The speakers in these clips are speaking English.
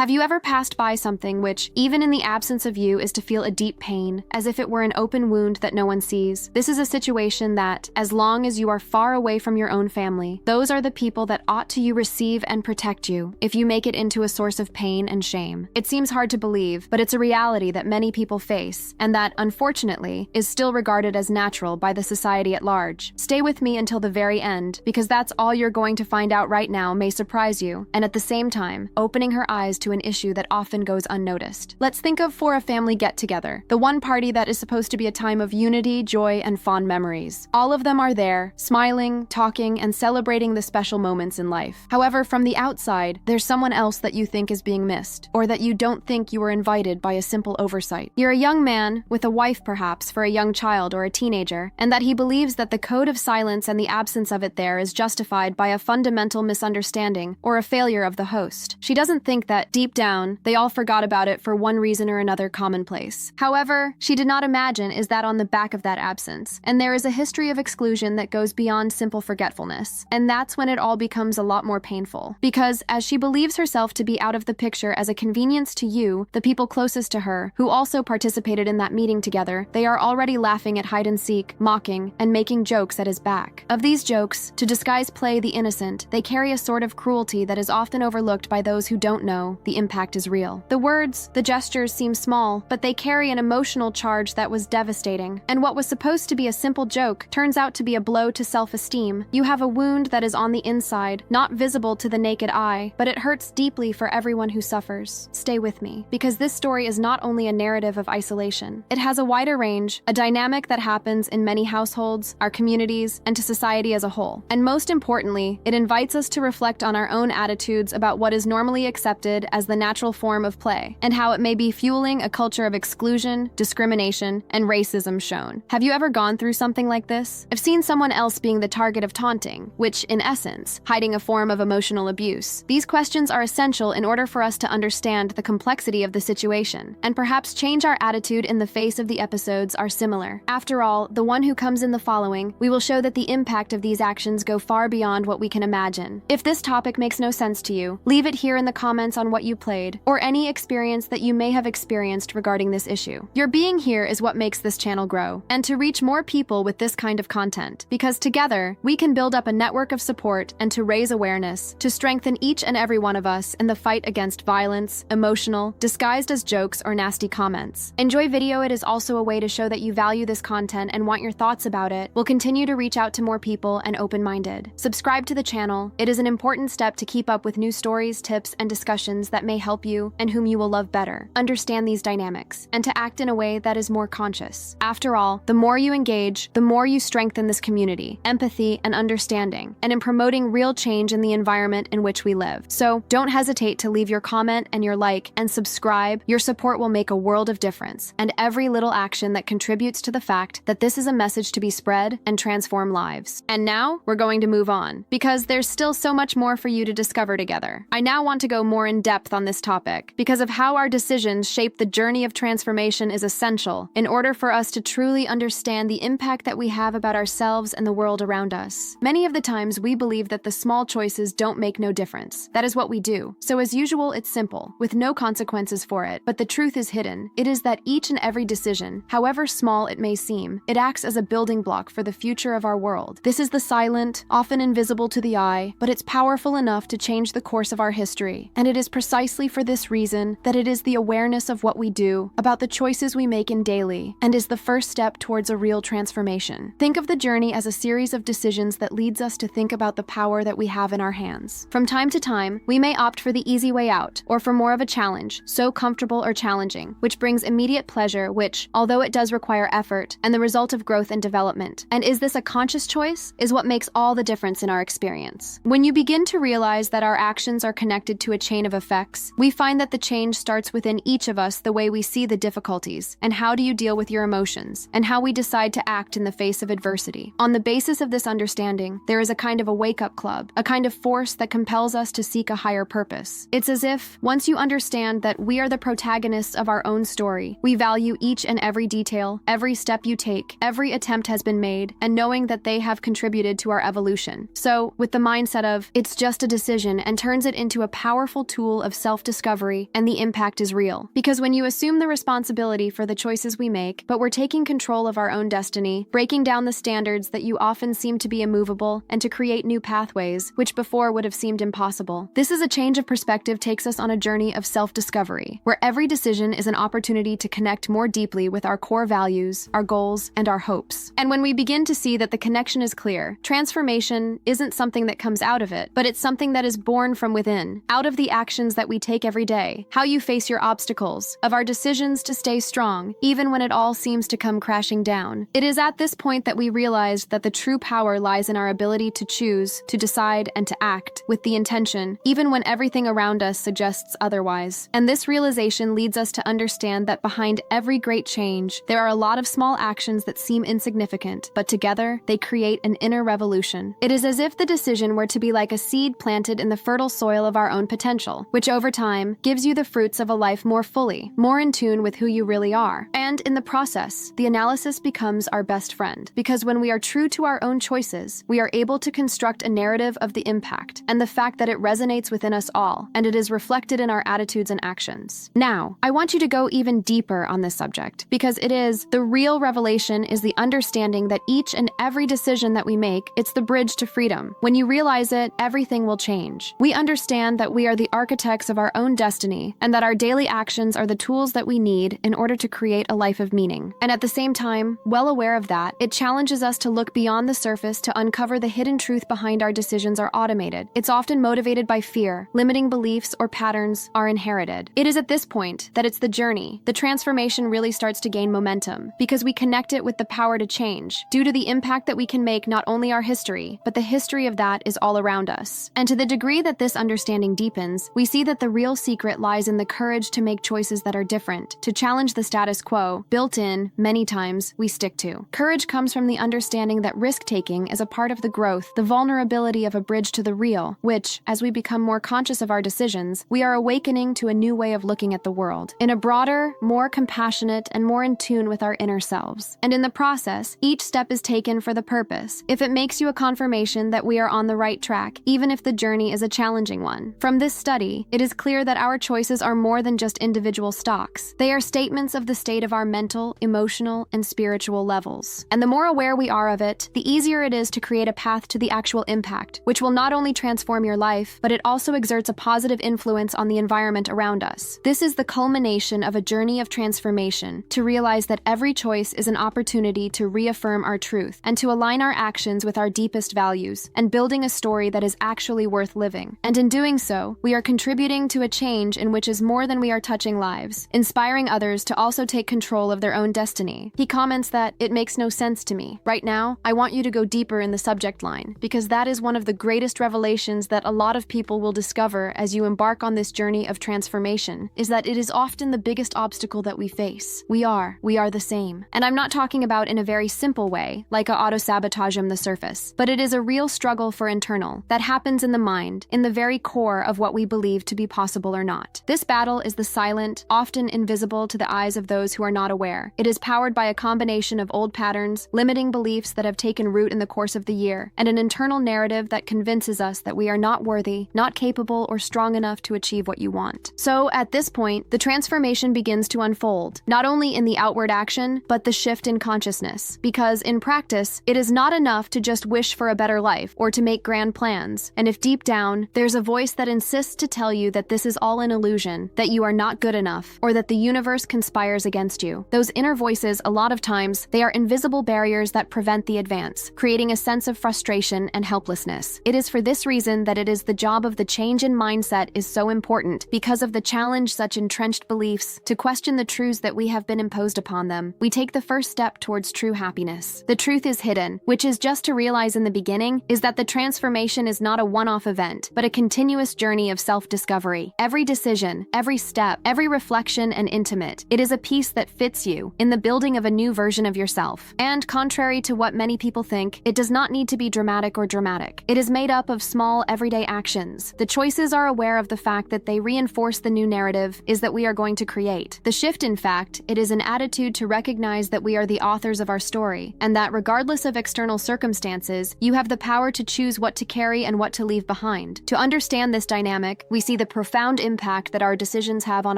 Have you ever passed by something which, even in the absence of you, is to feel a deep pain, as if it were an open wound that no one sees? This is a situation that, as long as you are far away from your own family, those are the people that ought to you receive and protect you if you make it into a source of pain and shame. It seems hard to believe, but it's a reality that many people face, and that, unfortunately, is still regarded as natural by the society at large. Stay with me until the very end, because that's all you're going to find out right now may surprise you, and at the same time, opening her eyes to an issue that often goes unnoticed. Let's think of for a family get-together, the one party that is supposed to be a time of unity, joy, and fond memories. All of them are there, smiling, talking, and celebrating the special moments in life. However, from the outside, there's someone else that you think is being missed, or that you don't think you were invited by a simple oversight. You're a young man, with a wife perhaps for a young child or a teenager, and that he believes that the code of silence and the absence of it there is justified by a fundamental misunderstanding or a failure of the host. She doesn't think that, deep down, they all forgot about it for one reason or another commonplace. However, she did not imagine is that on the back of that absence, and there is a history of exclusion that goes beyond simple forgetfulness, and that's when it all becomes a lot more painful. Because, as she believes herself to be out of the picture as a convenience to you, the people closest to her, who also participated in that meeting together, they are already laughing at hide-and-seek, mocking, and making jokes at his back. Of these jokes, to disguise play the innocent, they carry a sort of cruelty that is often overlooked by those who don't know the impact is real. The words, the gestures seem small, but they carry an emotional charge that was devastating. And what was supposed to be a simple joke turns out to be a blow to self-esteem. You have a wound that is on the inside, not visible to the naked eye, but it hurts deeply for everyone who suffers. Stay with me, because this story is not only a narrative of isolation. It has a wider range, a dynamic that happens in many households, our communities, and to society as a whole. And most importantly, it invites us to reflect on our own attitudes about what is normally accepted as the natural form of play, and how it may be fueling a culture of exclusion, discrimination, and racism shown. Have you ever gone through something like this? I've seen someone else being the target of taunting, which, in essence, hiding a form of emotional abuse. These questions are essential in order for us to understand the complexity of the situation, and perhaps change our attitude in the face of the episodes are similar. After all, the one who comes in the following, we will show that the impact of these actions go far beyond what we can imagine. If this topic makes no sense to you, leave it here in the comments on what you played, or any experience that you may have experienced regarding this issue. Your being here is what makes this channel grow, and to reach more people with this kind of content, because together, we can build up a network of support and to raise awareness, to strengthen each and every one of us in the fight against violence, emotional, disguised as jokes or nasty comments. Enjoy video. It is also a way to show that you value this content and want your thoughts about it. We'll continue to reach out to more people and open-minded. Subscribe to the channel. It is an important step to keep up with new stories, tips, and discussions that may help you and whom you will love better understand these dynamics, and to act in a way that is more conscious. After all, the more you engage, the more you strengthen this community, empathy, and understanding, and in promoting real change in the environment in which we live. So don't hesitate to leave your comment and your like and subscribe. Your support will make a world of difference, and every little action that contributes to the fact that this is a message to be spread and transform lives. And now, we're going to move on, because there's still so much more for you to discover together. I now want to go more in depth on this topic, because of how our decisions shape the journey of transformation is essential in order for us to truly understand the impact that we have about ourselves and the world around us. Many of the times we believe that the small choices don't make no difference. That is what we do. So as usual, it's simple, with no consequences for it. But the truth is hidden. It is that each and every decision, however small it may seem, it acts as a building block for the future of our world. This is the silent, often invisible to the eye, but it's powerful enough to change the course of our history. And it is precisely for this reason that it is the awareness of what we do, about the choices we make in daily, and is the first step towards a real transformation. Think of the journey as a series of decisions that leads us to think about the power that we have in our hands. From time to time, we may opt for the easy way out, or for more of a challenge, so comfortable or challenging, which brings immediate pleasure, which, although it does require effort, and the result of growth and development. And is this a conscious choice? Is what makes all the difference in our experience. When you begin to realize that our actions are connected to a chain of effects, we find that the change starts within each of us, the way we see the difficulties, and how do you deal with your emotions, and how we decide to act in the face of adversity. On the basis of this understanding, there is a kind of a wake-up club, a kind of force that compels us to seek a higher purpose. It's as if, once you understand that we are the protagonists of our own story, we value each and every detail, every step you take, every attempt has been made, and knowing that they have contributed to our evolution. So, with the mindset of, it's just a decision, and turns it into a powerful tool of of self-discovery, and the impact is real. Because when you assume the responsibility for the choices we make, but we're taking control of our own destiny, breaking down the standards that you often seem to be immovable, and to create new pathways, which before would have seemed impossible. This is a change of perspective takes us on a journey of self-discovery, where every decision is an opportunity to connect more deeply with our core values, our goals, and our hopes. And when we begin to see that the connection is clear, transformation isn't something that comes out of it, but it's something that is born from within, out of the actions that we take every day, how you face your obstacles, of our decisions to stay strong, even when it all seems to come crashing down. It is at this point that we realized that the true power lies in our ability to choose, to decide, and to act with the intention, even when everything around us suggests otherwise. And this realization leads us to understand that behind every great change, there are a lot of small actions that seem insignificant, but together, they create an inner revolution. It is as if the decision were to be like a seed planted in the fertile soil of our own potential, which over time gives you the fruits of a life more fully, more in tune with who you really are. And in the process, the analysis becomes our best friend, because when we are true to our own choices, we are able to construct a narrative of the impact and the fact that it resonates within us all, and it is reflected in our attitudes and actions. Now, I want you to go even deeper on this subject, because the real revelation is the understanding that each and every decision that we make, it's the bridge to freedom. When you realize it, everything will change. We understand that we are the architects of our own destiny, and that our daily actions are the tools that we need in order to create a life of meaning. And at the same time, well aware of that, it challenges us to look beyond the surface to uncover the hidden truth behind our decisions are automated. It's often motivated by fear, limiting beliefs, or patterns are inherited. It is at this point that it's the journey. The transformation really starts to gain momentum, because we connect it with the power to change, due to the impact that we can make not only our history, but the history of that is all around us. And to the degree that this understanding deepens, we see that the real secret lies in the courage to make choices that are different, to challenge the status quo, built in, many times, we stick to. Courage comes from the understanding that risk-taking is a part of the growth, the vulnerability of a bridge to the real, which, as we become more conscious of our decisions, we are awakening to a new way of looking at the world, in a broader, more compassionate, and more in tune with our inner selves. And in the process, each step is taken for the purpose. If it makes you a confirmation that we are on the right track, even if the journey is a challenging one. From this study, it is clear that our choices are more than just individual stocks. They are statements of the state of our mental, emotional, and spiritual levels. And the more aware we are of it, the easier it is to create a path to the actual impact, which will not only transform your life, but it also exerts a positive influence on the environment around us. This is the culmination of a journey of transformation, to realize that every choice is an opportunity to reaffirm our truth and to align our actions with our deepest values, and building a story that is actually worth living. And in doing so, we are contributing to a change in which is more than we are touching lives, inspiring others to also take control of their own destiny. He comments that, "It makes no sense to me. Right now, I want you to go deeper in the subject line, because that is one of the greatest revelations that a lot of people will discover as you embark on this journey of transformation, is that it is often the biggest obstacle that we face. We are the same." And I'm not talking about in a very simple way, like a auto-sabotage on the surface, but it is a real struggle for internal, that happens in the mind, in the very core of what we believe to be possible or not. This battle is the silent, often invisible to the eyes of those who are not aware. It is powered by a combination of old patterns, limiting beliefs that have taken root in the course of the year, and an internal narrative that convinces us that we are not worthy, not capable, or strong enough to achieve what you want. So, at this point, the transformation begins to unfold, not only in the outward action, but the shift in consciousness. Because, in practice, it is not enough to just wish for a better life, or to make grand plans. And if deep down, there's a voice that insists to tell you that this is all an illusion, that you are not good enough, or that the universe conspires against you, those inner voices, a lot of times, they are invisible barriers that prevent the advance, creating a sense of frustration and helplessness. It is for this reason that it is the job of the change in mindset is so important, because of the challenge such entrenched beliefs, to question the truths that we have been imposed upon them. We take the first step towards true happiness. The truth is hidden, which is just to realize in the beginning, is that the transformation is not a one-off event, but a continuous journey of self-discovery. Every decision, every step, every reflection and intimate, it is a piece that fits you in the building of a new version of yourself. And contrary to what many people think, it does not need to be dramatic or dramatic. It is made up of small, everyday actions. The choices are aware of the fact that they reinforce the new narrative is that we are going to create. The shift, in fact, it is an attitude to recognize that we are the authors of our story, and that regardless of external circumstances, you have the power to choose what to carry and what to leave behind. To understand this dynamic, we see see the profound impact that our decisions have on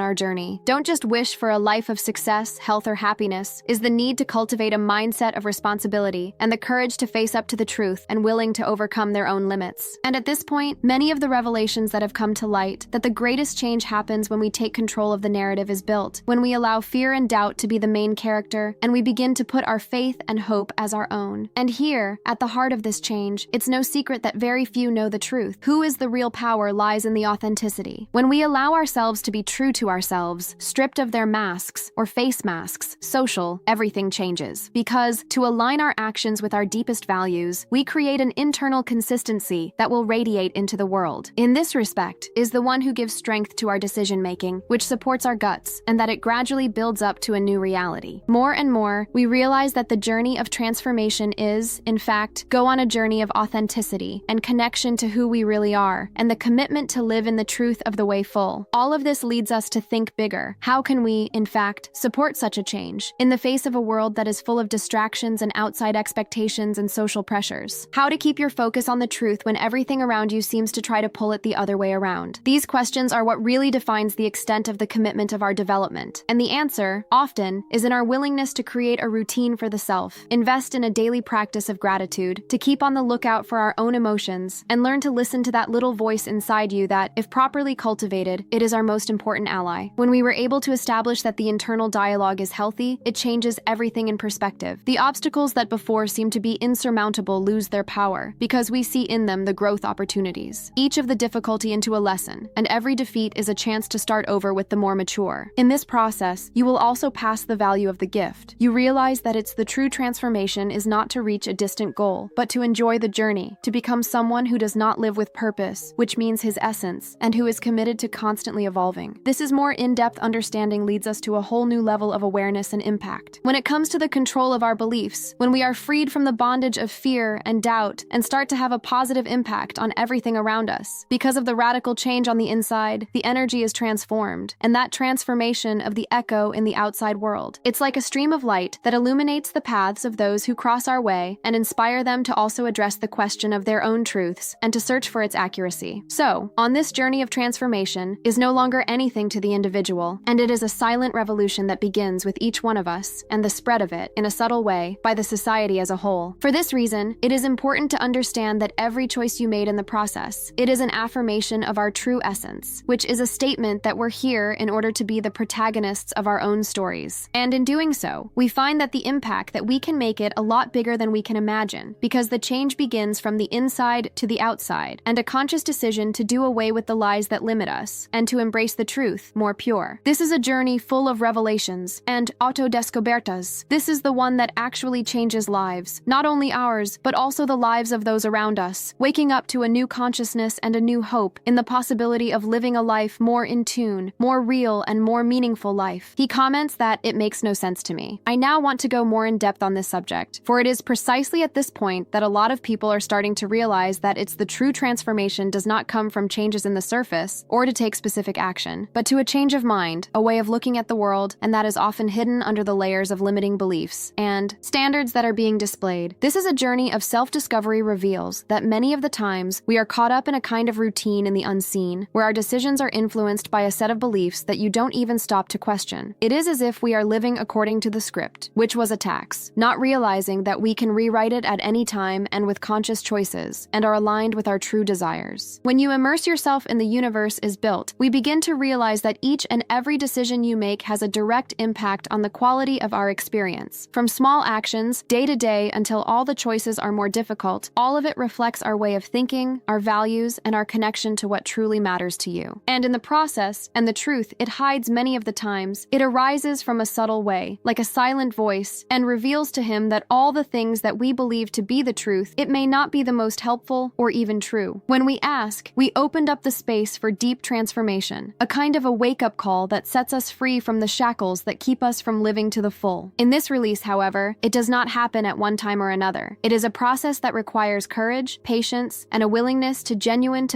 our journey. Don't just wish for a life of success, health, or happiness, is the need to cultivate a mindset of responsibility and the courage to face up to the truth and willing to overcome their own limits. And at this point, many of the revelations that have come to light that the greatest change happens when we take control of the narrative is built, when we allow fear and doubt to be the main character, and we begin to put our faith and hope as our own. And here, at the heart of this change, it's no secret that very few know the truth. Who is the real power lies in the authenticity. When we allow ourselves to be true to ourselves, stripped of their masks or face masks, social, everything changes. Because to align our actions with our deepest values, we create an internal consistency that will radiate into the world. In this respect is the one who gives strength to our decision-making, which supports our guts, and that it gradually builds up to a new reality. More and more, we realize that the journey of transformation is, in fact, go on a journey of authenticity and connection to who we really are, and the commitment to live in the truth of the way full. All of this leads us to think bigger. How can we, in fact, support such a change in the face of a world that is full of distractions and outside expectations and social pressures? How to keep your focus on the truth when everything around you seems to try to pull it the other way around? These questions are what really defines the extent of the commitment of our development. And the answer, often, is in our willingness to create a routine for the self, invest in a daily practice of gratitude, to keep on the lookout for our own emotions, and learn to listen to that little voice inside you that, if properly cultivated, it is our most important ally. When we were able to establish that the internal dialogue is healthy, it changes everything in perspective. The obstacles that before seemed to be insurmountable lose their power, because we see in them the growth opportunities. Each of the difficulty into a lesson, and every defeat is a chance to start over with the more mature. In this process, you will also pass the value of the gift. You realize that it's the true transformation is not to reach a distant goal, but to enjoy the journey, to become someone who does not live with purpose, which means his essence, and who is committed to constantly evolving. This is more in-depth understanding leads us to a whole new level of awareness and impact. When it comes to the control of our beliefs, when we are freed from the bondage of fear and doubt and start to have a positive impact on everything around us, because of the radical change on the inside, the energy is transformed, and that transformation of the echo in the outside world. It's like a stream of light that illuminates the paths of those who cross our way and inspire them to also address the question of their own truths and to search for its accuracy. So, on this journey of transformation is no longer anything to the individual, and it is a silent revolution that begins with each one of us and the spread of it, in a subtle way, by the society as a whole. For this reason, it is important to understand that every choice you made in the process, it is an affirmation of our true essence, which is a statement that we're here in order to be the protagonists of our own stories. And in doing so, we find that the impact that we can make it a lot bigger than we can imagine, because the change begins from the inside to the outside, and a conscious decision to do away with the lies that limit us, and to embrace the truth, more pure. This is a journey full of revelations and autodescobertas. This is the one that actually changes lives, not only ours, but also the lives of those around us, waking up to a new consciousness and a new hope in the possibility of living a life more in tune, more real, and more meaningful life. He comments that it makes no sense to me. I now want to go more in depth on this subject, for it is precisely at this point that a lot of people are starting to realize that it's the true transformation does not come from changes in the surface or to take specific action, but to a change of mind, a way of looking at the world, and that is often hidden under the layers of limiting beliefs and standards that are being displayed. This is a journey of self-discovery reveals that many of the times we are caught up in a kind of routine in the unseen, where our decisions are influenced by a set of beliefs that you don't even stop to question. It is as if we are living according to the script, which was a tax, not realizing that we can rewrite it at any time and with conscious choices, and are aligned with our true desires. When you immerse yourself in the universe is built, we begin to realize that each and every decision you make has a direct impact on the quality of our experience. From small actions, day to day, until all the choices are more difficult, all of it reflects our way of thinking, our values, and our connection to what truly matters to you. And in the process, and the truth it hides many of the times, it arises from a subtle way, like a silent voice, and reveals to him that all the things that we believe to be the truth, it may not be the most helpful or even true. When we ask, we opened up the space for deep transformation, a kind of a wake-up call that sets us free from the shackles that keep us from living to the full. In this release, however, it does not happen at one time or another. It is a process that requires courage, patience, and a willingness to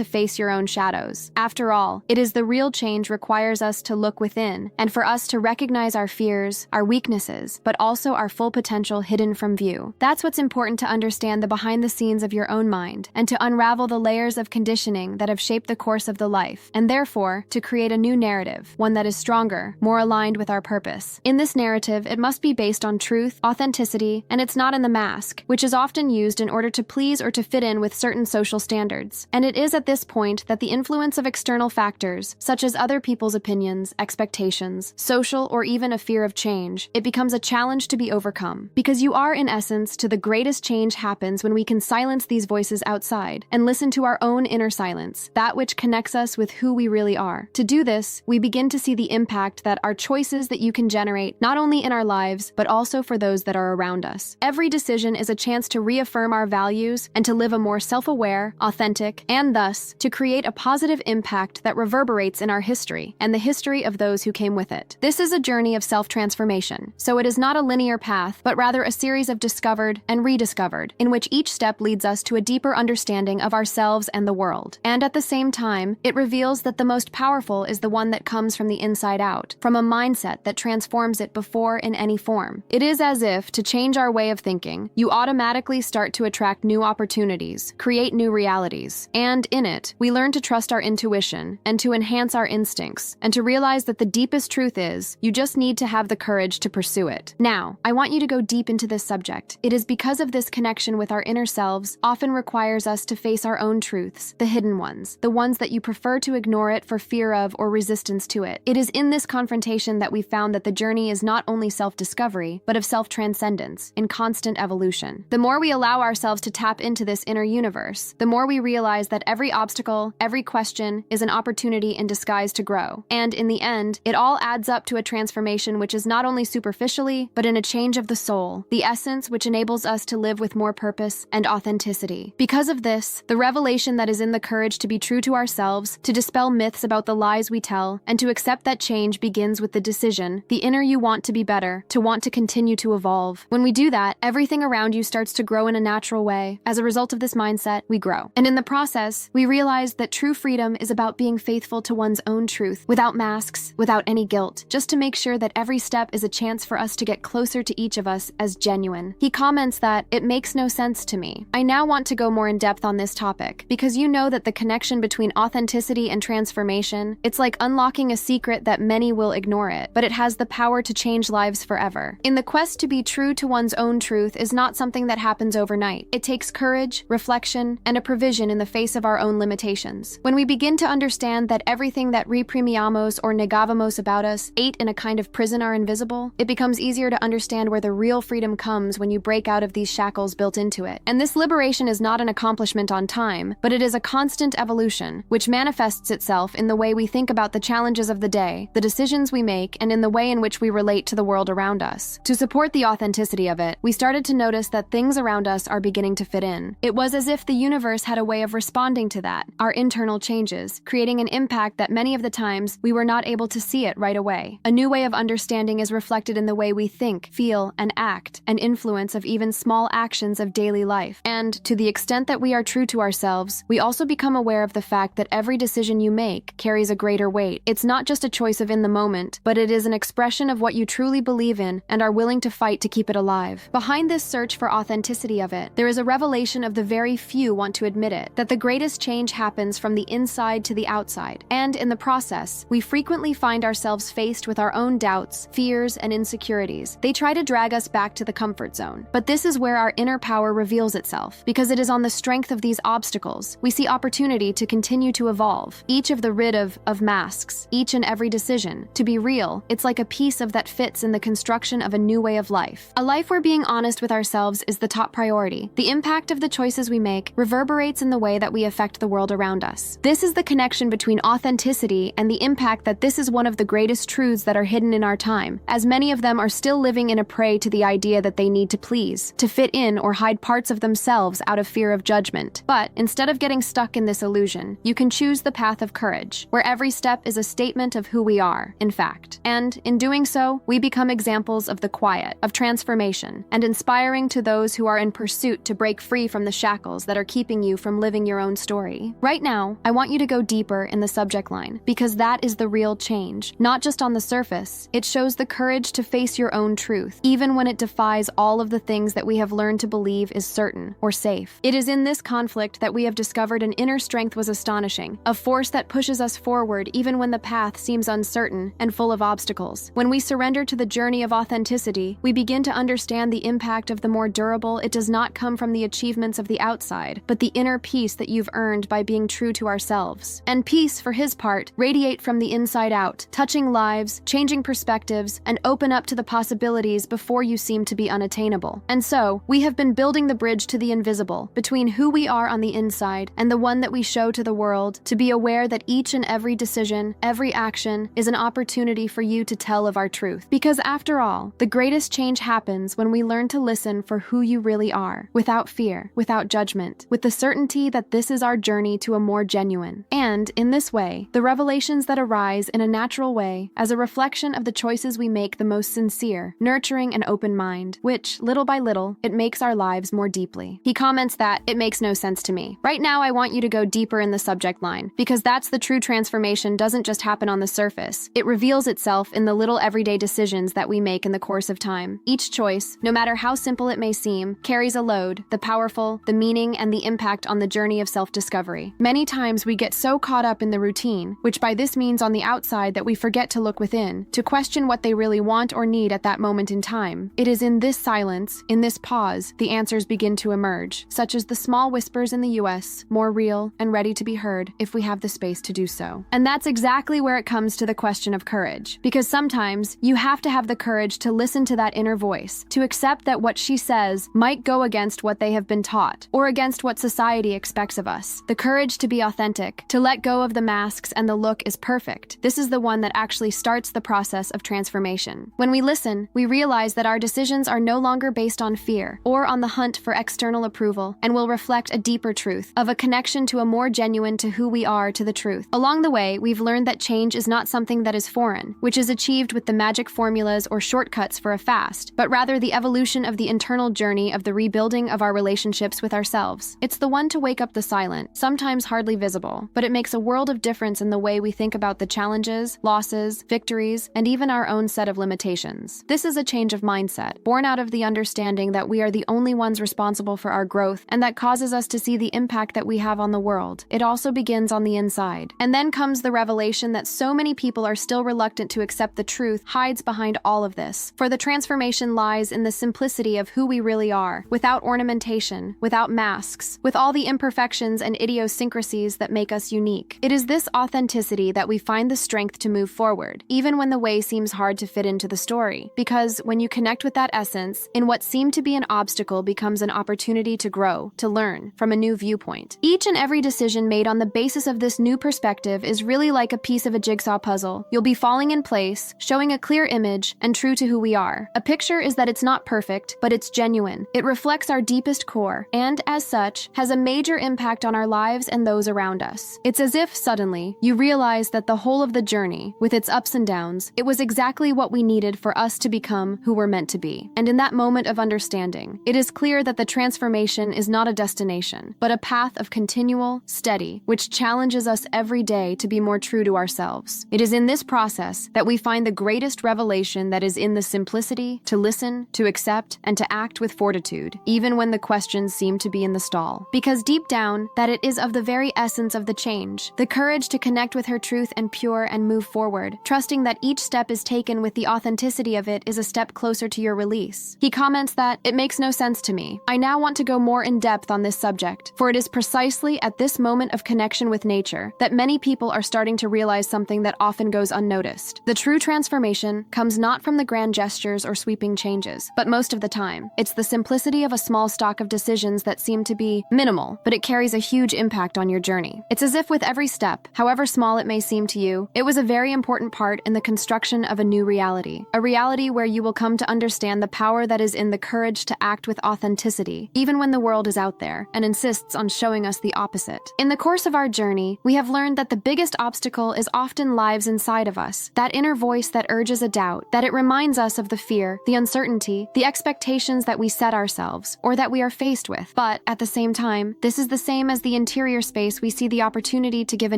face your own shadows. After all, it is the real change requires us to look within, and for us to recognize our fears, our weaknesses, but also our full potential hidden from view. That's what's important to understand the behind the scenes of your own mind, and to unravel the layers of conditioning that have shaped the course of the life, and therefore to create a new narrative, one that is stronger, more aligned with our purpose. In this narrative, it must be based on truth, authenticity, and it's not in the mask, which is often used in order to please or to fit in with certain social standards. And it is at this point that the influence of external factors, such as other people's opinions, expectations, social, or even a fear of change, it becomes a challenge to be overcome. Because you are, in essence, to the greatest change happens when we can silence these voices outside and listen to our own inner silence, that which connects us with who we really are. To do this, we begin to see the impact that our choices that you can generate, not only in our lives, but also for those that are around us. Every decision is a chance to reaffirm our values and to live a more self-aware, authentic, and thus to create a positive impact that reverberates in our history and the history of those who came with it. This is a journey of self-transformation, so it is not a linear path, but rather a series of discovered and rediscovered, in which each step leads us to a deeper understanding of ourselves and the world. And at the same time, it reveals that the most powerful is the one that comes from the inside out, from a mindset that transforms it before in any form. It is as if, to change our way of thinking, you automatically start to attract new opportunities, create new realities, and in it, we learn to trust our intuition and to enhance our instincts, and to realize that the deepest truth is, you just need to have the courage to pursue it. Now, I want you to go deep into this subject. It is because of this connection with our inner selves often requires us to face our own truths, the hidden ones, the ones that you prefer to ignore it for fear of or resistance to it. It is in this confrontation that we found that the journey is not only self-discovery, but of self-transcendence, in constant evolution. The more we allow ourselves to tap into this inner universe, the more we realize that every obstacle, every question, is an opportunity in disguise to grow. And in the end, it all adds up to a transformation which is not only superficially, but in a change of the soul, the essence which enables us to live with more purpose and authenticity. Because of this, the revelation that is in the courage to be true to ourselves, to dispel myths about the lies we tell, and to accept that change begins with the decision, the inner you want to be better, to want to continue to evolve. When we do that, everything around you starts to grow in a natural way. As a result of this mindset, we grow. And in the process, we realize that true freedom is about being faithful to one's own truth, without masks, without any guilt, just to make sure that every step is a chance for us to get closer to each of us as genuine. He comments that, "It makes no sense to me." I now want to go more in depth on this topic, because you know that the connection between authenticity and transformation, it's like unlocking a secret that many will ignore it, but it has the power to change lives forever. In the quest to be true to one's own truth is not something that happens overnight. It takes courage, reflection, and a provision in the face of our own limitations. When we begin to understand that everything that reprimiamos or negavamos about us, ate in a kind of prison, are invisible, it becomes easier to understand where the real freedom comes when you break out of these shackles built into it. And this liberation is not an accomplishment on time, but it is a constant evolution, which manifests itself in the way we think about the challenges of the day, the decisions we make, and in the way in which we relate to the world around us. To support the authenticity of it, we started to notice that things around us are beginning to fit in. It was as if the universe had a way of responding to that, our internal changes, creating an impact that many of the times we were not able to see it right away. A new way of understanding is reflected in the way we think, feel, and act, an influence of even small actions of daily life. And to the extent that we are true to ourselves, we also become aware of the fact that every decision you make carries a greater weight. It's not just a choice of in the moment, but it is an expression of what you truly believe in and are willing to fight to keep it alive. Behind this search for authenticity of it, there is a revelation of the very few want to admit it, that the greatest change happens from the inside to the outside. And in the process, we frequently find ourselves faced with our own doubts, fears, and insecurities. They try to drag us back to the comfort zone. But this is where our inner power reveals itself, because it is on the strength of these obstacles we see opportunity to continue to evolve. Each of the rid of masks, each and every decision. To be real, it's like a piece of that fits in the construction of a new way of life. A life where being honest with ourselves is the top priority. The impact of the choices we make reverberates in the way that we affect the world around us. This is the connection between authenticity and the impact that this is one of the greatest truths that are hidden in our time, as many of them are still living in a prey to the idea that they need to please, to fit in, or hide parts of themselves out of fear of judgment. But instead of getting stuck in this illusion, you can choose the path of courage, where every step is a statement of who we are, in fact. And in doing so, we become examples of the quiet, of transformation, and inspiring to those who are in pursuit to break free from the shackles that are keeping you from living your own story. Right now, I want you to go deeper in the subject line, because that is the real change. Not just on the surface, it shows the courage to face your own truth, even when it defies all of the things that we have learned to believe is certain or safe. It is in this conflict that we have discovered an inner strength was astonishing. pushing, a force that pushes us forward even when the path seems uncertain and full of obstacles. When we surrender to the journey of authenticity, we begin to understand the impact of the more durable. It does not come from the achievements of the outside, but the inner peace that you've earned by being true to ourselves. And peace, for his part, radiate from the inside out, touching lives, changing perspectives, and open up to the possibilities before you seem to be unattainable. And so, we have been building the bridge to the invisible, between who we are on the inside and the one that we show to the world, to be aware that each and every decision, every action, is an opportunity for you to tell of our truth. Because after all, the greatest change happens when we learn to listen for who you really are, without fear, without judgment, with the certainty that this is our journey to a more genuine. And, in this way, the revelations that arise in a natural way, as a reflection of the choices we make the most sincere, nurturing, and open mind, which, little by little, it makes our lives more deeply. He comments that, "It makes no sense to me. Right now I want you to go deeper in the subject line, because that's the true transformation doesn't just happen on the surface. It reveals itself in the little everyday decisions that we make in the course of time. Each choice, no matter how simple it may seem, carries a load, the powerful, the meaning, and the impact on the journey of self-discovery. Many times we get so caught up in the routine, which by this means on the outside, that we forget to look within, to question what they really want or need at that moment in time. It is in this silence, in this pause, the answers begin to emerge, such as the small whispers in the US, more real and ready to be heard if we have the space to do so." And that's exactly where it comes to the question of courage. Because sometimes you have to have the courage to listen to that inner voice, to accept that what she says might go against what they have been taught, or against what society expects of us. The courage to be authentic, to let go of the masks and the look is perfect. This is the one that actually starts the process of transformation. When we listen, we realize that our decisions are no longer based on fear, or on the hunt for external approval, and will reflect a deeper truth, of a connection to a more genuine to who we are, to the truth. Along the way, we've learned that change is not something that is foreign, which is achieved with the magic formulas or shortcuts for a fast, but rather the evolution of the internal journey of the rebuilding of our relationships with ourselves. It's the one to wake up the silent, sometimes hardly visible, but it makes a world of difference in the way we think about the challenges, losses, victories, and even our own set of limitations. This is a change of mindset, born out of the understanding that we are the only ones responsible for our growth, and that causes us to see the impact that we have on the world. It also begins on the inside. And then comes the revelation that so many people are still reluctant to accept the truth hides behind all of this. For the transformation lies in the simplicity of who we really are, without ornamentation, without masks, with all the imperfections and idiosyncrasies that make us unique. It is this authenticity that we find the strength to move forward, even when the way seems hard to fit into the story. Because when you connect with that essence, in what seemed to be an obstacle becomes an opportunity to grow, to learn, from a new viewpoint. Each and every decision made on the basis of this new perspective is really like a piece of a jigsaw puzzle. You'll be falling in place, showing a clear image, and true to who we are. A picture is that it's not perfect, but it's genuine. It reflects our deepest core, and as such, has a major impact on our lives and those around us. It's as if, suddenly, you realize that the whole of the journey, with its ups and downs, it was exactly what we needed for us to become who we're meant to be. And in that moment of understanding, it is clear that the transformation is not a destination, but a path of continual, steady, which challenges us every day to be more true to ourselves. It is in this process that we find the greatest revelation that is in the simplicity to listen, to accept, and to act with fortitude, even when the questions seem to be in the stall. Because deep down, that it is of the very essence of the change, the courage to connect with her truth and pure and move forward, trusting that each step is taken with the authenticity of it is a step closer to your release. He comments that, "It makes no sense to me. I now want to go more in depth on this subject, for it is precisely at this moment of connection with nature that many people are starting to realize something that often goes unnoticed. The true transformation comes not from the grand gestures or sweeping changes, but most of the time, it's the simplicity of a small stock of decisions that seem to be minimal, but it carries a huge impact on your journey. It's as if with every step, however small it may seem to you, it was a very important part in the construction of a new reality, a reality where you will come to understand the power that is in the courage to act with authenticity, even when the world is out there and insists on showing us the opposite. In the course of our journey, we have learned that the biggest obstacle is often lives inside of us, that inner voice that urges a doubt, that it reminds us of the fear, the uncertainty, the expectations that we set ourselves, or that we are faced with. But, at the same time, this is the same as the interior space we see the opportunity to give a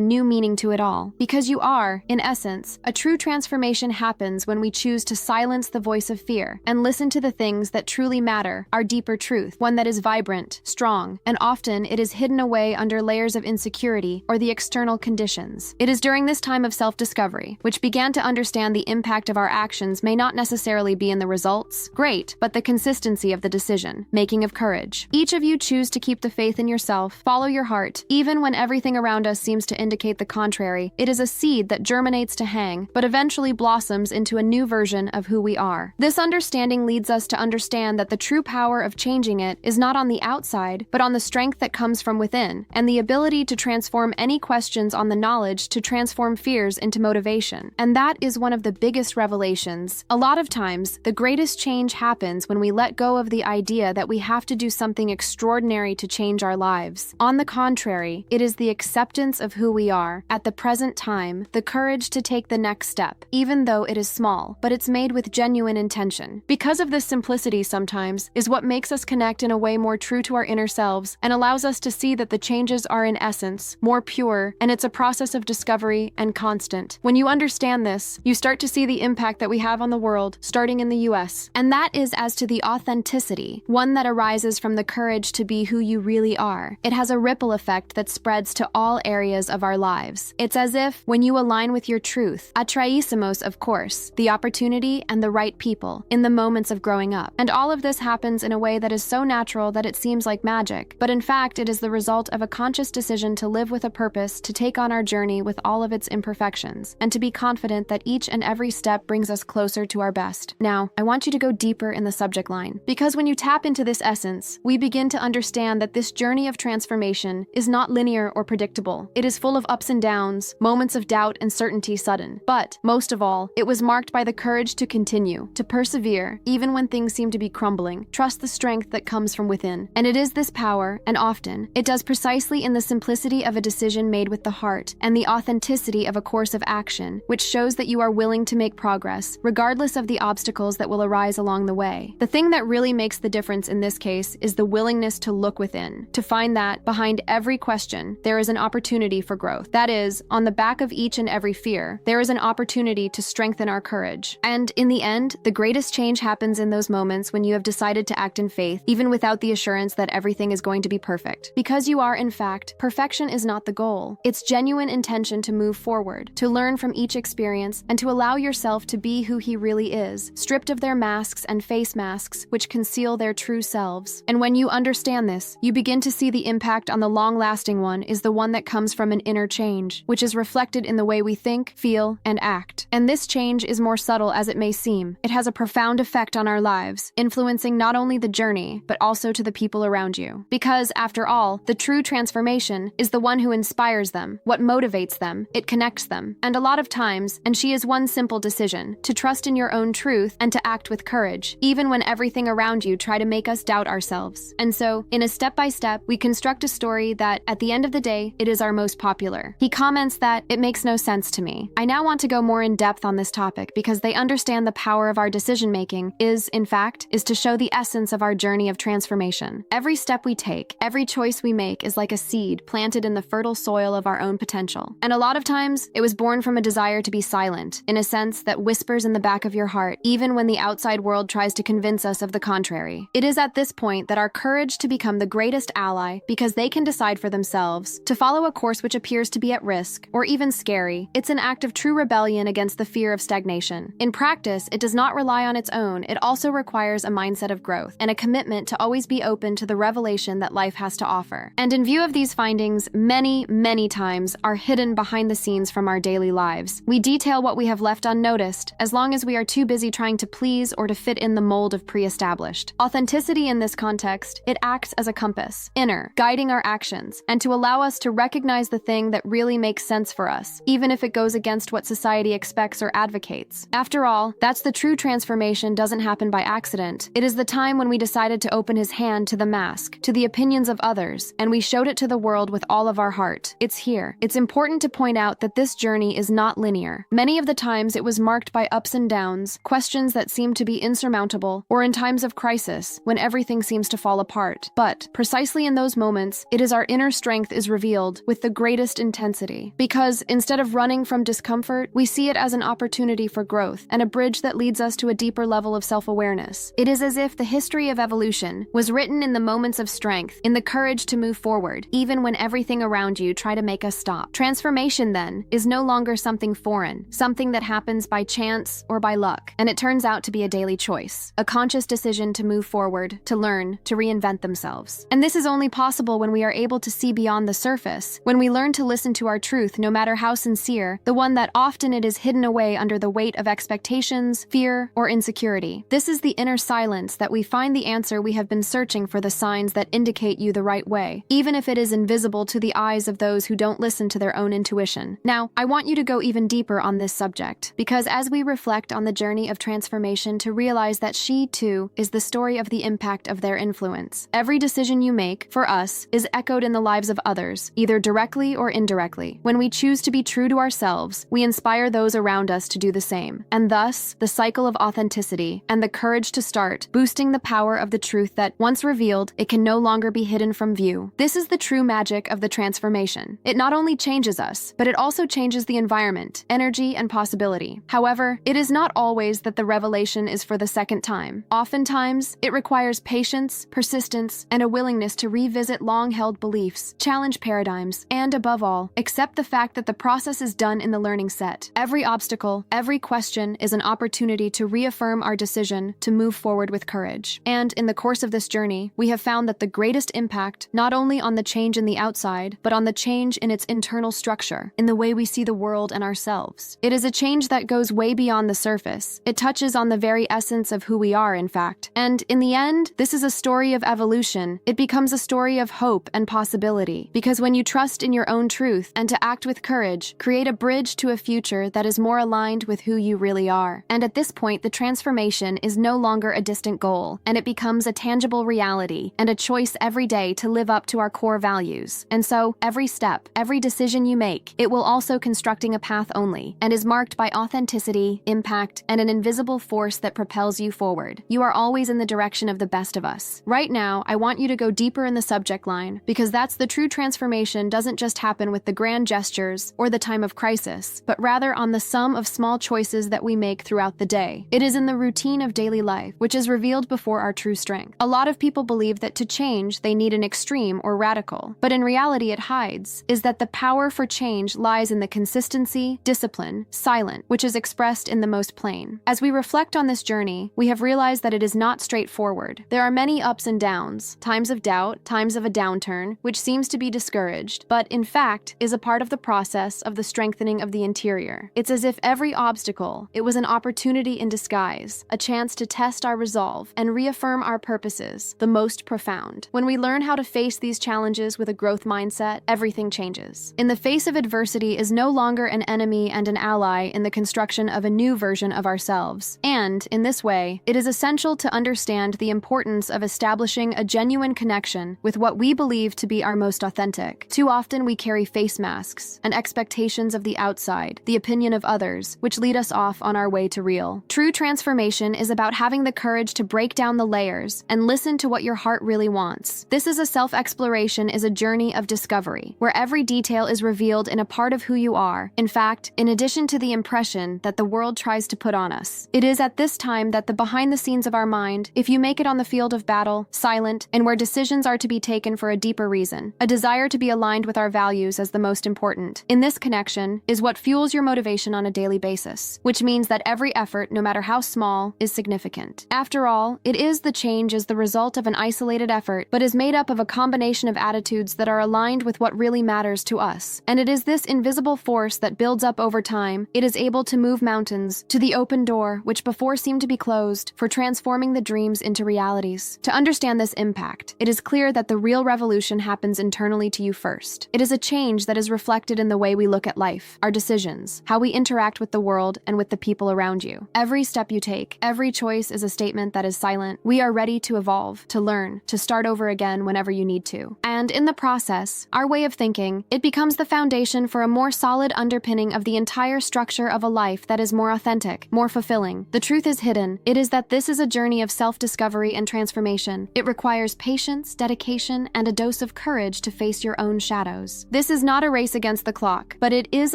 new meaning to it all. Because you are, in essence, a true transformation happens when we choose to silence the voice of fear and listen to the things that truly matter, our deeper truth, one that is vibrant, strong, and often it is hidden away under layers of insecurity security, or the external conditions. It is during this time of self-discovery, which began to understand the impact of our actions may not necessarily be in the results, great, but the consistency of the decision, making of courage. Each of you choose to keep the faith in yourself, follow your heart, even when everything around us seems to indicate the contrary. It is a seed that germinates to hang, but eventually blossoms into a new version of who we are. This understanding leads us to understand that the true power of changing it is not on the outside, but on the strength that comes from within, and the ability to transform any questions on the knowledge to transform fears into motivation. And that is one of the biggest revelations. A lot of times, the greatest change happens when we let go of the idea that we have to do something extraordinary to change our lives. On the contrary, it is the acceptance of who we are at the present time, the courage to take the next step, even though it is small, but it's made with genuine intention. Because of this simplicity sometimes is what makes us connect in a way more true to our inner selves and allows us to see that the changes are in essence more pure, and it's a process of discovery and constant. When you understand this, you start to see the impact that we have on the world, starting in the US. And that is as to the authenticity, one that arises from the courage to be who you really are. It has a ripple effect that spreads to all areas of our lives. It's as if, when you align with your truth, atraísimos, of course, the opportunity and the right people, in the moments of growing up. And all of this happens in a way that is so natural that it seems like magic, but in fact it is the result of a conscious decision to live with a purpose, to take on our journey with all of its imperfections, and to be confident that each and every step brings us closer to our best. Now, I want you to go deeper in the subject line, because when you tap into this essence, we begin to understand that this journey of transformation is not linear or predictable. It is full of ups and downs, moments of doubt and certainty sudden. But, most of all, it was marked by the courage to continue, to persevere, even when things seem to be crumbling. Trust the strength that comes from within. And it is this power, and often, it does precisely in the simplicity of a decision made with the heart, and the authenticity of a course of action, which shows that you are willing to make progress, regardless of the obstacles that will arise along the way. The thing that really makes the difference in this case is the willingness to look within, to find that, behind every question, there is an opportunity for growth. That is, on the back of each and every fear, there is an opportunity to strengthen our courage. And in the end, the greatest change happens in those moments when you have decided to act in faith, even without the assurance that everything is going to be perfect. Because you are, in fact, perfection is not the goal. It's genuine intention to move forward, to learn from each experience, and to allow yourself to be who he really is, stripped of their masks and face masks which conceal their true selves. And when you understand this, you begin to see the impact on the long-lasting one is the one that comes from an inner change, which is reflected in the way we think, feel, and act. And this change is more subtle as it may seem. It has a profound effect on our lives, influencing not only the journey, but also to the people around you. Because, after all, the true transformation is the one who inspires them, what motivates them, it connects them. And a lot of times, and she is one simple decision, to trust in your own truth and to act with courage, even when everything around you try to make us doubt ourselves. And so, in a step-by-step, we construct a story that, at the end of the day, it is our most popular. He comments that, "It makes no sense to me." I now want to go more in depth on this topic because they understand the power of our decision-making is, in fact, to show the essence of our journey of transformation. Every step we take, every choice we make is like a seed planted in the fertile soil of our own potential. And a lot of times, it was born from a desire to be silent, in a sense that whispers in the back of your heart, even when the outside world tries to convince us of the contrary. It is at this point that our courage to become the greatest ally, because they can decide for themselves, to follow a course which appears to be at risk, or even scary. It's an act of true rebellion against the fear of stagnation. In practice, it does not rely on its own, it also requires a mindset of growth, and a commitment to always be open to the revelation that life has to offer. And in view of these findings, many, many times are hidden behind the scenes from our daily lives. We detail what we have left unnoticed, as long as we are too busy trying to please or to fit in the mold of pre-established. Authenticity in this context, it acts as a compass, inner, guiding our actions, and to allow us to recognize the thing that really makes sense for us, even if it goes against what society expects or advocates. After all, that's the true transformation doesn't happen by accident. It is the time when we decided to open his hand to the mask, to the opinions of others, and we showed it to the world with all of our heart. It's here. It's important to point out that this journey is not linear. Many of the times it was marked by ups and downs, questions that seem to be insurmountable, or in times of crisis, when everything seems to fall apart. But, precisely in those moments, it is our inner strength is revealed with the greatest intensity. Because, instead of running from discomfort, we see it as an opportunity for growth, and a bridge that leads us to a deeper level of self-awareness. It is as if the history of evolution was written in the moments of strength, in the courage to move forward, even when everything everything around you try to make us stop. Transformation, then, is no longer something foreign, something that happens by chance or by luck, and it turns out to be a daily choice, a conscious decision to move forward, to learn, to reinvent themselves. And this is only possible when we are able to see beyond the surface, when we learn to listen to our truth, no matter how sincere, the one that often it is hidden away under the weight of expectations, fear, or insecurity. This is the inner silence that we find the answer we have been searching for, the signs that indicate you the right way, even if it is invisible to the eyes of those who don't listen to their own intuition. Now, I want you to go even deeper on this subject, because as we reflect on the journey of transformation, to realize that she, too, is the story of the impact of their influence. Every decision you make, for us, is echoed in the lives of others, either directly or indirectly. When we choose to be true to ourselves, we inspire those around us to do the same. And thus, the cycle of authenticity and the courage to start, boosting the power of the truth that, once revealed, it can no longer be hidden from view. This is the true magic of the transformation. It not only changes us, but it also changes the environment, energy, and possibility. However, it is not always that the revelation is for the second time. Oftentimes, it requires patience, persistence, and a willingness to revisit long-held beliefs, challenge paradigms, and, above all, accept the fact that the process is done in the learning set. Every obstacle, every question is an opportunity to reaffirm our decision to move forward with courage. And in the course of this journey, we have found that the greatest impact, not only on the change in the outside, but on the change in its internal structure, in the way we see the world and ourselves. It is a change that goes way beyond the surface. It touches on the very essence of who we are, in fact. And in the end, this is a story of evolution. It becomes a story of hope and possibility. Because when you trust in your own truth and to act with courage, create a bridge to a future that is more aligned with who you really are. And at this point, the transformation is no longer a distant goal, and it becomes a tangible reality and a choice every day to live up to our core values. And so, every step, every decision you make, it will also constructing a path only, and is marked by authenticity, impact, and an invisible force that propels you forward. You are always in the direction of the best of us. Right now, I want you to go deeper in the subject line, because that's the true transformation doesn't just happen with the grand gestures or the time of crisis, but rather on the sum of small choices that we make throughout the day. It is in the routine of daily life, which is revealed before our true strength. A lot of people believe that to change, they need an extreme or radical, but in reality it hides, is that the power for change lies in the consistency, discipline, silent, which is expressed in the most plain. As we reflect on this journey, we have realized that it is not straightforward. There are many ups and downs, times of doubt, times of a downturn, which seems to be discouraged, but in fact is a part of the process of the strengthening of the interior. It's as if every obstacle, it was an opportunity in disguise, a chance to test our resolve and reaffirm our purposes, the most profound. When we learn how to face these challenges with a growth mindset, everything changes. In the face of adversity is no longer an enemy and an ally in the construction of a new version of ourselves. And, in this way, it is essential to understand the importance of establishing a genuine connection with what we believe to be our most authentic. Too often we carry face masks and expectations of the outside, the opinion of others, which lead us off on our way to real. True transformation is about having the courage to break down the layers and listen to what your heart really wants. This is a self-exploration, is a journey of discovery, where every detail is revealed in a part of who you are. In fact, in addition to the impression that the world tries to put on us. It is at this time that the behind the scenes of our mind, if you make it on the field of battle, silent, and where decisions are to be taken for a deeper reason, a desire to be aligned with our values as the most important. In this connection is what fuels your motivation on a daily basis, which means that every effort, no matter how small, is significant. After all, it is the change as the result of an isolated effort, but is made up of a combination of attitudes that are aligned with what really matters to us. And it is this invisible force that builds up over time. It is able to move mountains, to the open door, which before seemed to be closed, for transforming the dreams into realities. To understand this impact, it is clear that the real revolution happens internally to you first. It is a change that is reflected in the way we look at life, our decisions, how we interact with the world and with the people around you. Every step you take, every choice is a statement that is silent. We are ready to evolve, to learn, to start over again whenever you need to. And in the process, our way of thinking, it becomes the foundation for a more solid underpinning of the entire structure of a life that is more authentic, more fulfilling. The truth is hidden. It is that this is a journey of self-discovery and transformation. It requires patience, dedication, and a dose of courage to face your own shadows. This is not a race against the clock, but it is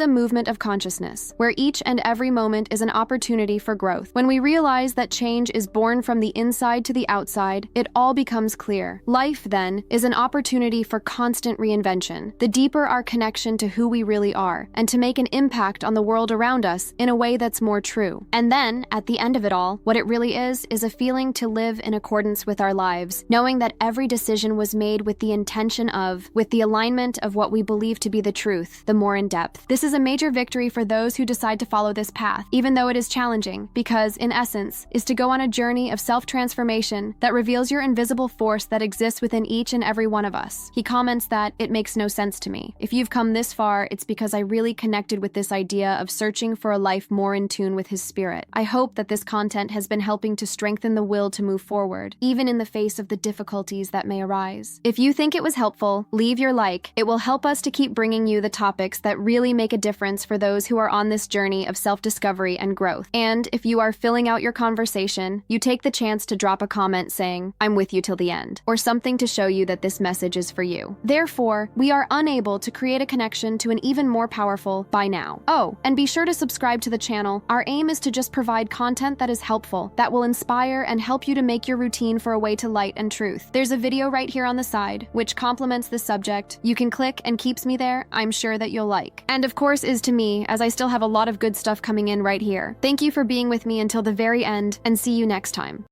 a movement of consciousness, where each and every moment is an opportunity for growth. When we realize that change is born from the inside to the outside, it all becomes clear. Life, then, is an opportunity for constant reinvention, the deeper our connection to who we really are, and to make an impact on the world around us in a way that's more true. And then, at the end of it all, what it really is a feeling to live in accordance with our lives, knowing that every decision was made with the intention of, with the alignment of what we believe to be the truth, the more in depth. This is a major victory for those who decide to follow this path, even though it is challenging, because, in essence, is to go on a journey of self-transformation that reveals your invisible force that exists within each and every one of us. He comments that, "It makes no sense to me. If you've come this far, it's because I really connected with this idea of searching for a life more in tune with his spirit. I hope that this content has been helping to strengthen the will to move forward, even in the face of the difficulties that may arise." If you think it was helpful, leave your like. It will help us to keep bringing you the topics that really make a difference for those who are on this journey of self-discovery and growth. And if you are filling out your conversation, you take the chance to drop a comment saying, "I'm with you till the end," or something to show you that this message is for you. Therefore, we are unable to create a connection to an even more powerful by now. Oh, and be sure to subscribe to the channel. Our aim is to just provide content that is helpful, that will inspire and help you to make your routine for a way to light and truth. There's a video right here on the side, which complements the subject. You can click and keeps me there. I'm sure that you'll like. And of course is to me, as I still have a lot of good stuff coming in right here. Thank you for being with me until the very end, and see you next time.